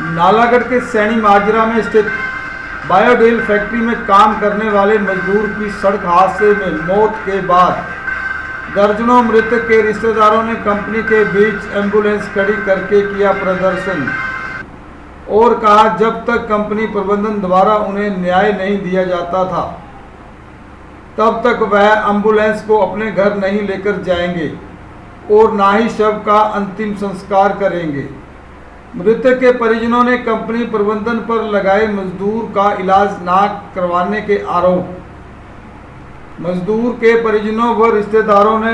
नालागढ़ के सैनी माजरा में स्थित बायोडील फैक्ट्री में काम करने वाले मजदूर की सड़क हादसे में मौत के बाद दर्जनों मृतक के रिश्तेदारों ने कंपनी के बीच एम्बुलेंस खड़ी करके किया प्रदर्शन और कहा जब तक कंपनी प्रबंधन द्वारा उन्हें न्याय नहीं दिया जाता था तब तक वह एम्बुलेंस को अपने घर नहीं लेकर जाएंगे और ना ही शव का अंतिम संस्कार करेंगे। मृतक के परिजनों ने कंपनी प्रबंधन पर लगाए मजदूर का इलाज ना करवाने के आरोप। मजदूर के परिजनों व रिश्तेदारों ने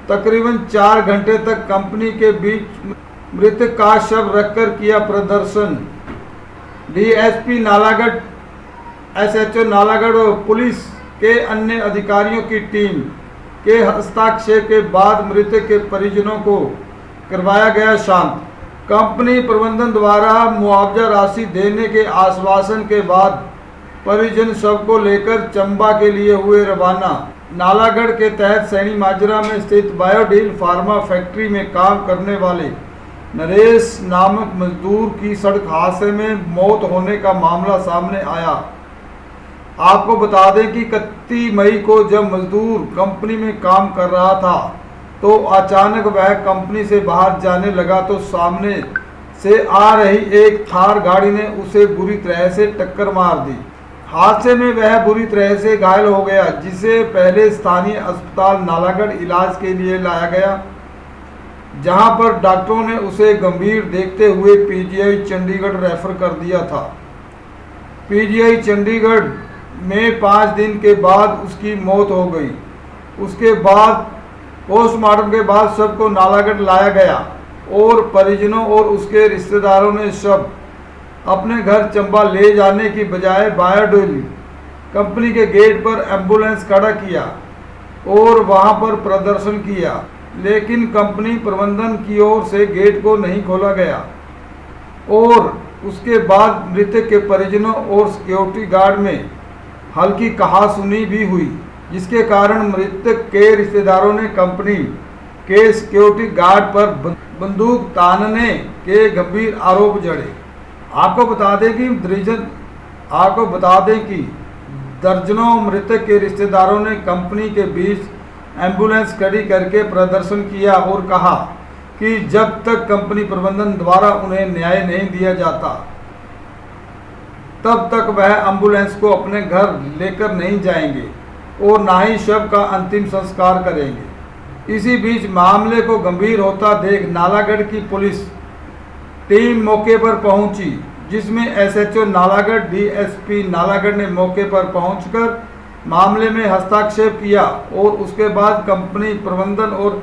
तकरीबन 4 घंटे तक कंपनी के बीच मृतक का शव रखकर किया प्रदर्शन। डीएसपी नालागढ़, एसएचओ नालागढ़ और पुलिस के अन्य अधिकारियों की टीम के हस्ताक्षर के बाद मृतक के परिजनों को करवाया गया शांत। कंपनी प्रबंधन द्वारा मुआवजा राशि देने के आश्वासन के बाद परिजन शव को लेकर चंबा के लिए हुए रवाना। नालागढ़ के तहत सैनी माजरा में स्थित बायोडील फार्मा फैक्ट्री में काम करने वाले नरेश नामक मजदूर की सड़क हादसे में मौत होने का मामला सामने आया। आपको बता दें कि 31 मई को जब मजदूर कंपनी में काम कर रहा था तो अचानक वह कंपनी से बाहर जाने लगा तो सामने से आ रही एक थार गाड़ी ने उसे बुरी तरह से टक्कर मार दी। हादसे में वह बुरी तरह से घायल हो गया, जिसे पहले स्थानीय अस्पताल नालागढ़ इलाज के लिए लाया गया, जहां पर डॉक्टरों ने उसे गंभीर देखते हुए पीजीआई चंडीगढ़ रेफर कर दिया था। पीजीआई चंडीगढ़ में 5 दिन के बाद उसकी मौत हो गई। उसके बाद पोस्टमार्टम के बाद शव को नालागढ़ लाया गया और परिजनों और उसके रिश्तेदारों ने शव अपने घर चंबा ले जाने की बजाय बायोडील कंपनी के गेट पर एम्बुलेंस खड़ा किया और वहां पर प्रदर्शन किया, लेकिन कंपनी प्रबंधन की ओर से गेट को नहीं खोला गया और उसके बाद मृतक के परिजनों और सिक्योरिटी गार्ड में हल्की कहासुनी भी हुई, जिसके कारण मृतक के रिश्तेदारों ने कंपनी के सिक्योरिटी गार्ड पर बंदूक तानने के गंभीर आरोप जड़े। आपको बता दें कि दर्जनों मृतक के रिश्तेदारों ने कंपनी के बीच एम्बुलेंस खड़ी करके प्रदर्शन किया और कहा कि जब तक कंपनी प्रबंधन द्वारा उन्हें न्याय नहीं दिया जाता तब तक वह एम्बुलेंस को अपने घर लेकर नहीं जाएंगे और ना ही शव का अंतिम संस्कार करेंगे। इसी बीच मामले को गंभीर होता देख नालागढ़ की पुलिस टीम मौके पर पहुंची, जिसमें एसएचओ नालागढ़, डीएसपी नालागढ़ ने मौके पर पहुंचकर मामले में हस्तक्षेप किया और उसके बाद कंपनी प्रबंधन और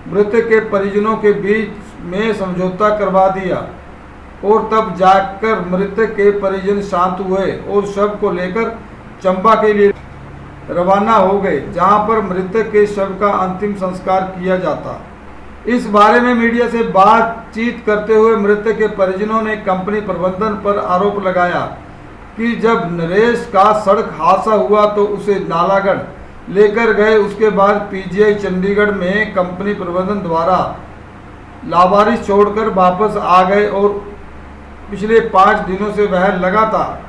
मृतक के परिजनों के बीच में समझौता करवा दिया और तब जाकर मृतक के परिजन शांत हुए और शव को लेकर चंबा के लिए रवाना हो गए, जहां पर मृतक के शव का अंतिम संस्कार किया जाता। इस बारे में मीडिया से बातचीत करते हुए मृतक के परिजनों ने कंपनी प्रबंधन पर आरोप लगाया कि जब नरेश का सड़क हादसा हुआ तो उसे नालागढ़ लेकर गए, उसके बाद पीजीआई चंडीगढ़ में कंपनी प्रबंधन द्वारा लावारिस छोड़कर वापस आ गए और पिछले 5 दिनों से वह लगातार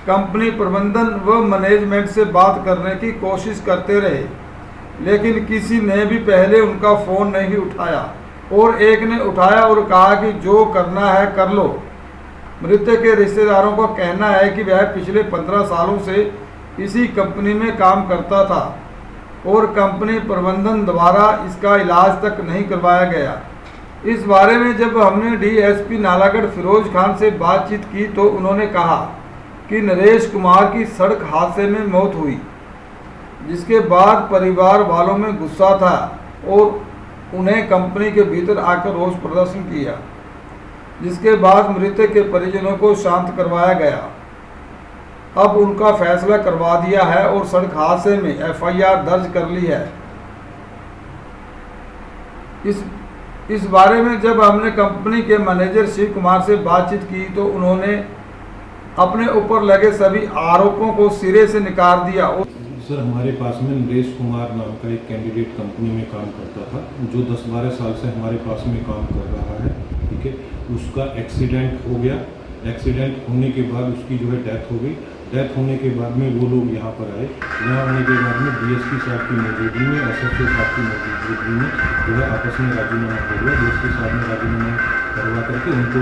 कंपनी प्रबंधन व मैनेजमेंट से बात करने की कोशिश करते रहे, लेकिन किसी ने भी पहले उनका फ़ोन नहीं उठाया और एक ने उठाया और कहा कि जो करना है कर लो। मृतक के रिश्तेदारों का कहना है कि वह पिछले 15 सालों से इसी कंपनी में काम करता था और कंपनी प्रबंधन द्वारा इसका इलाज तक नहीं करवाया गया। इस बारे में जब हमने डीएसपी नालागढ़ फिरोज खान से बातचीत की तो उन्होंने कहा कि नरेश कुमार की सड़क हादसे में मौत हुई, जिसके बाद परिवार वालों में गुस्सा था और उन्हें कंपनी के भीतर आकर रोष प्रदर्शन किया, जिसके बाद मृतक के परिजनों को शांत करवाया गया। अब उनका फैसला करवा दिया है और सड़क हादसे में एफआईआर दर्ज कर ली है। इस बारे में जब हमने कंपनी के मैनेजर शिव कुमार से बातचीत की तो उन्होंने अपने ऊपर लगे सभी आरोपों को सिरे से नकार दिया। सर, हमारे पास में नरेश कुमार नाम का एक कैंडिडेट कंपनी में काम करता था, जो 10-12 साल से हमारे पास में काम कर रहा है। ठीक है, उसका एक्सीडेंट हो गया। एक्सीडेंट होने के बाद उसकी जो है डेथ हो गई। डेथ होने के बाद में वो लोग यहाँ पर आए। यहाँ आने के बाद में डीएसपी साहब की मौजूदगी में, एसएसओ साहब की मौजूदगी में जो है आपस में राजीनामा हो गया। डीएसपी साहब ने राजीनामा करवा करके उनको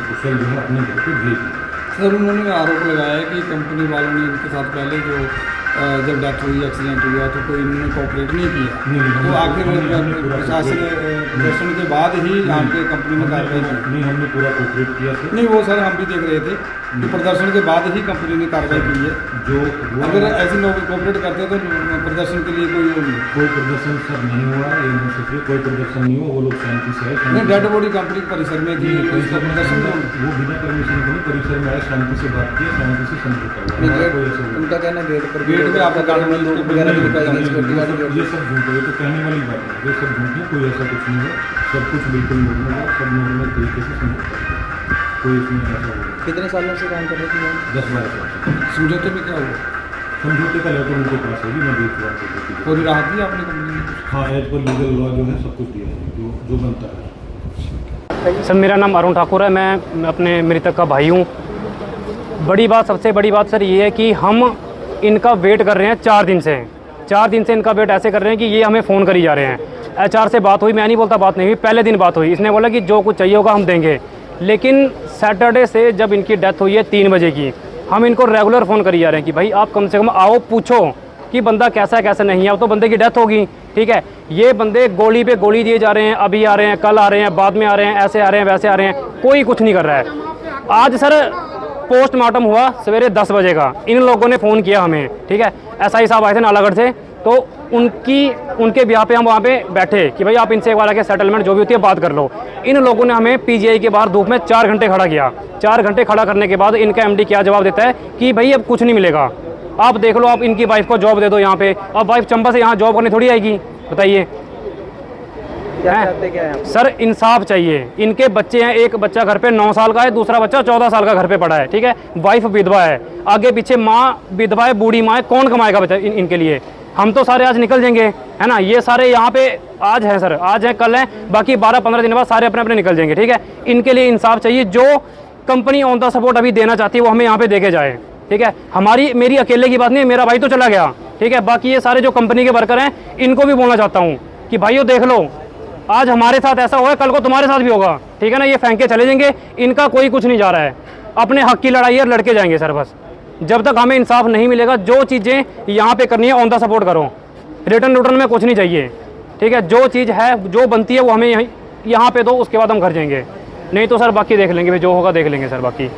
कुशल जो है अपने घर पर भेज दिया। सर उन्होंने आरोप लगाया कि कंपनी वालों ने इनके साथ पहले जो जब डेथ हुई, एक्सीडेंट हुआ तो कोई इन्होंने कोऑपरेट नहीं किया। तो आखिर प्रशासन प्रदर्शन के बाद ही यहाँ पे कंपनी में कार्रवाई की। नहीं, हमने पूरा कोऑपरेट किया था। नहीं, वो सर हम भी देख रहे थे कि प्रदर्शन के बाद ही कंपनी ने कार्रवाई की है। जो अगर ऐसे लोग कोऑपरेट करते तो प्रदर्शन के लिए कोई प्रदर्शन सर नहीं हुआ, ये नहीं सोचिए कोई प्रदर्शन नहीं हुआ। वो लोग शांति से आए। नहीं, डेड बॉडी कंपनी परिसर में थी, प्रदर्शन वो बिना परमिशन के परिसर में आए, शांति से बात की, शांति से समझौता हुआ। उनका कहना गेट पे आपका कानूनी लोग वगैरह भी दिखाई गई, सिक्योरिटी गार्ड। ये सब झूठ है, ये तो कहने वाली बात है। ये सब झूठ है, कोई ऐसा कुछ नहीं है। सब कुछ बिल्कुल नॉर्मल है, सब नॉर्मल तरीके से समझौता। कोई इसमें ऐसा नहीं। कितने सालों से काम कर रहे थे? 10-12 साल। समझौते में क्या हुआ? समझौते का लेटर उनके पास है, मैं देख रहा हूँ। पूरी राहत दी आपने कंपनी में? हाँ, एज पर लीगल लॉ जो है सब कुछ दिया है, जो बनता है। सर मेरा नाम अरुण ठाकुर है, मैं अपने मृतक का भाई हूँ। सबसे बड़ी बात सर ये है कि हम इनका वेट कर रहे हैं 4 दिन से। 4 दिन से इनका वेट ऐसे कर रहे हैं कि ये हमें फ़ोन करी जा रहे हैं। एचआर से बात हुई, मैं नहीं बोलता बात नहीं हुई, पहले दिन बात हुई। इसने बोला कि जो कुछ चाहिए होगा हम देंगे। लेकिन सैटरडे से जब इनकी डेथ हुई है 3 बजे की, हम इनको रेगुलर फ़ोन करी जा रहे हैं कि भाई आप कम से कम आओ, पूछो कि बंदा कैसा है कैसा नहीं है। अब तो बंदे की डेथ होगी, ठीक है। ये बंदे गोली पे गोली दिए जा रहे हैं, अभी आ रहे हैं, कल आ रहे हैं, बाद में आ रहे हैं, ऐसे आ रहे हैं, वैसे आ रहे हैं, कोई कुछ नहीं कर रहा है। आज सर पोस्टमार्टम हुआ सवेरे 10 बजे का, इन लोगों ने फ़ोन किया हमें, ठीक है। एसआई साहब आए थे नालागढ़ से, तो उनके ब्याह पे हम वहाँ पे बैठे कि भाई आप इनसे एक बार आके सेटलमेंट जो भी होती है बात कर लो। इन लोगों ने हमें पीजीआई के बाहर धूप में 4 घंटे खड़ा किया। 4 घंटे खड़ा करने के बाद इनका एमडी क्या जवाब देता है कि भाई अब कुछ नहीं मिलेगा, आप देख लो, आप इनकी वाइफ को जॉब दे दो यहाँ पे। अब वाइफ चंबा से यहाँ जॉब करने थोड़ी आएगी, बताइए। क्या है सर इंसाफ चाहिए। इनके बच्चे हैं, एक बच्चा घर पे 9 साल का है, दूसरा बच्चा 14 साल का घर पे पड़ा है, ठीक है। वाइफ विधवा है, आगे पीछे माँ विधवा है, बूढ़ी माँ है, कौन कमाएगा बच्चा इनके लिए? हम तो सारे आज निकल जाएंगे, है ना। ये सारे यहाँ पे आज हैं सर, आज हैं, कल हैं, बाकी 12-15 दिन बाद सारे अपने अपने निकल जाएंगे, ठीक है। इनके लिए इंसाफ चाहिए। जो कंपनी ऑन द सपोर्ट अभी देना चाहती है वो हमें यहाँ पे देके जाए, ठीक है। मेरी अकेले की बात नहीं है, मेरा भाई तो चला गया, ठीक है। बाकी ये सारे जो कंपनी के वर्कर हैं इनको भी बोलना चाहता हूँ कि भाइयों देख लो, आज हमारे साथ ऐसा हुआ है, कल को तुम्हारे साथ भी होगा, ठीक है ना। ये फेंक के चले जाएंगे, इनका कोई कुछ नहीं जा रहा है। अपने हक की लड़ाई है, लड़के जाएंगे सर। बस जब तक हमें इंसाफ नहीं मिलेगा, जो चीज़ें यहाँ पे करनी है ऑन द सपोर्ट करो, रिटर्न में कुछ नहीं चाहिए, ठीक है। जो चीज़ है, जो बनती है वो हमें यहाँ पे दो, उसके बाद हम घर जाएंगे। नहीं तो सर बाकी देख लेंगे, जो होगा देख लेंगे सर। बाकी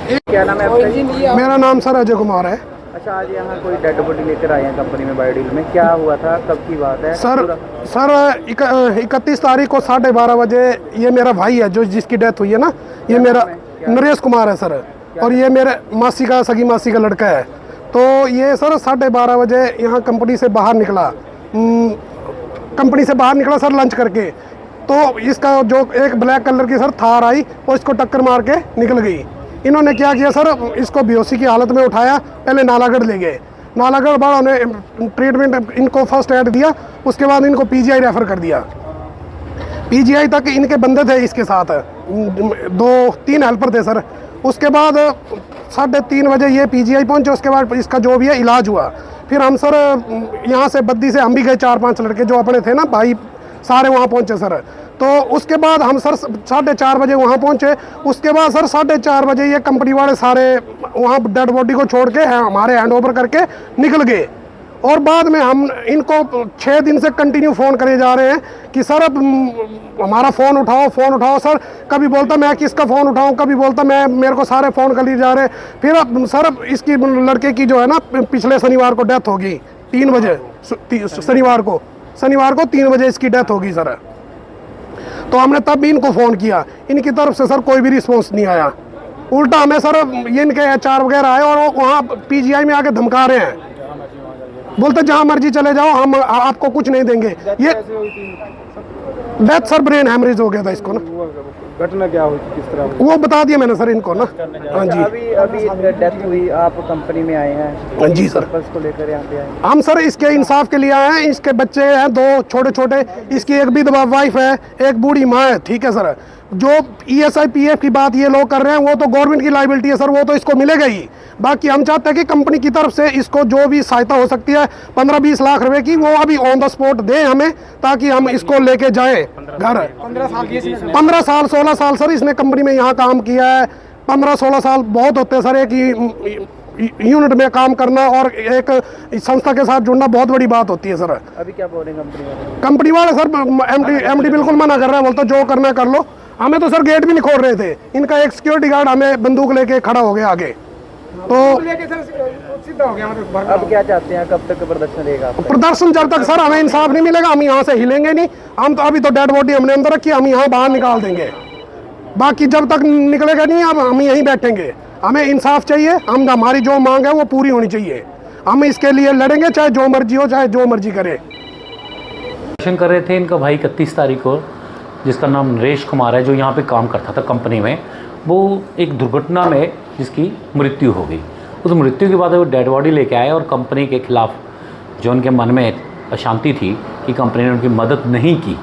क्या नाम है आपका? मेरा नाम सर अजय कुमार है। अच्छा, आज यहाँ कोई डेड बॉडी लेकर आए हैं कंपनी में बायोडील में, क्या हुआ था, कब की बात है? सर 31 तारीख को 12:30 बजे ये मेरा भाई है जो जिसकी डेथ हुई है ना, ये मेरा नरेश कुमार है सर, और ये मेरे सगी मासी का लड़का है। तो ये सर 12:30 बजे यहाँ कंपनी से बाहर निकला सर लंच करके। तो इसका जो एक ब्लैक कलर की सर थार आई, वो इसको टक्कर मार के निकल गई। इन्होंने क्या किया सर, इसको बेहोशी की हालत में उठाया, पहले नालागढ़ ले गए। नालागढ़ वालों ने ट्रीटमेंट, इनको फर्स्ट एड दिया, उसके बाद इनको पीजीआई रेफ़र कर दिया। पीजीआई तक इनके बंदे थे इसके साथ, 2-3 हेल्पर थे सर। उसके बाद 3:30 बजे ये पीजीआई पहुंचे, उसके बाद इसका जो भी है इलाज हुआ। फिर हम सर यहाँ से बद्दी से हम भी गए, 4-5 लड़के जो अपने थे ना भाई, सारे वहाँ पहुँचे सर। तो उसके बाद हम सर 4:30 बजे वहाँ पहुँचे। उसके बाद सर 4:30 बजे ये कंपनी वाले सारे वहाँ डेड बॉडी को छोड़ के हमारे हैंड ओवर करके निकल गए। और बाद में हम इनको 6 दिन से कंटिन्यू फ़ोन करे जा रहे हैं कि सर अब हमारा फ़ोन उठाओ सर। कभी बोलता मैं किसका फ़ोन उठाऊं, कभी बोलता मेरे को सारे फ़ोन कर लिए जा रहे हैं। फिर अब सर इसकी लड़के की जो है ना पिछले शनिवार को डेथ होगी 3 बजे, शनिवार को 3 बजे इसकी डेथ होगी सर। तो हमने तब भी इनको फ़ोन किया, इनकी तरफ से सर कोई भी रिस्पॉन्स नहीं आया। उल्टा हमें सर ये इनके एचआर वगैरह आए और वहाँ पीजीआई में आके धमका रहे हैं, बोलते जहाँ मर्जी चले जाओ, हम आपको कुछ नहीं देंगे। ये डेथ सर ब्रेन हेमरेज हो गया था इसको ना। घटना क्या हुई, किस तरह हुई? वो बता दिया मैंने सर इनको ना। हाँ जी, अभी डेथ हुई, आप कंपनी में आए हैं? हाँ जी सर, पर्पस को लेकर यहाँ पे आए? हम सर इसके इंसाफ के लिए आए हैं। इसके बच्चे हैं 2 छोटे, इसकी एक विधवा वाइफ है, एक बूढ़ी माँ है, ठीक है सर। जो ESI PF की बात ये लोग कर रहे हैं वो तो गवर्नमेंट की लाइबिलिटी है सर, वो तो इसको मिलेगा ही। बाकी हम चाहते हैं कि कंपनी की तरफ से इसको जो भी सहायता हो सकती है 15-20 लाख रुपए की, वो अभी ऑन द स्पॉट दें हमें, ताकि हम इसको लेके जाएं घर। 15 साल 16 साल सर इसने कंपनी में यहाँ काम किया है। 15-16 साल बहुत होते हैं सर, एक यूनिट में काम करना और एक संस्था के साथ जुड़ना बहुत बड़ी बात होती है सर। अभी क्या बोल रहे हैं कंपनी वाले? कंपनी वाले सर MD बिल्कुल मना कर रहा है, बोलते जो करना कर लो। हमें तो सर गेट भी नहीं खोल रहे थे, इनका एक सिक्योरिटी गार्ड हमें बंदूक लेके खड़ा हो गया आगे। तो अब क्या चाहते हैं, कब तक प्रदर्शन रहेगा आपका? प्रदर्शन जब तक सर हमें इंसाफ नहीं मिलेगा हम यहाँ से हिलेंगे नहीं। हम तो अभी तो डेड बॉडी हमने अंदर रखी, हम यहाँ बाहर निकाल देंगे। बाकी जब तक निकलेगा नहीं अब हम यहीं बैठेंगे। हमें इंसाफ चाहिए, हम हमारी जो मांग है वो पूरी होनी चाहिए। हम इसके लिए लड़ेंगे, चाहे जो मर्जी हो, चाहे जो मर्जी करे। प्रदर्शन कर रहे थे इनका भाई 31 तारीख को, जिसका नाम नरेश कुमार है, जो यहाँ पे काम करता था कंपनी में। वो एक दुर्घटना में जिसकी मृत्यु हो गई। उस मृत्यु के बाद वो डेड बॉडी लेके आए और कंपनी के खिलाफ जो उनके मन में अशांति थी कि कंपनी ने उनकी मदद नहीं की,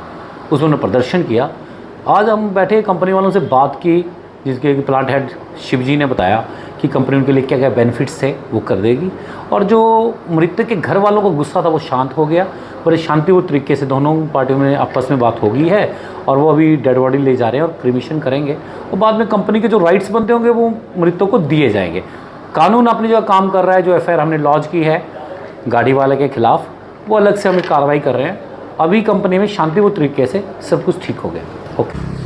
उसमें उन्होंने प्रदर्शन किया। आज हम बैठे कंपनी वालों से बात की, जिसके प्लांट हेड शिवजी ने बताया कि कंपनी उनके लिए क्या क्या बेनिफिट्स थे वो कर देगी। और जो मृतक के घर वालों को गुस्सा था वो शांत हो गया। बड़े शांतिपूर्ण तरीके से दोनों पार्टियों में आपस में बात हो गई है और वो अभी डेड बॉडी ले जा रहे हैं और क्रिमेशन करेंगे। और बाद में कंपनी के जो राइट्स बनते होंगे वो मृतकों को दिए जाएंगे। कानून अपनी जगह काम कर रहा है। जो FIR हमने लॉन्च की है गाड़ी वाले के खिलाफ, वो अलग से हमें कार्रवाई कर रहे हैं। अभी कंपनी में शांतिपूर्ण तरीके से सब कुछ ठीक हो गया। ओके।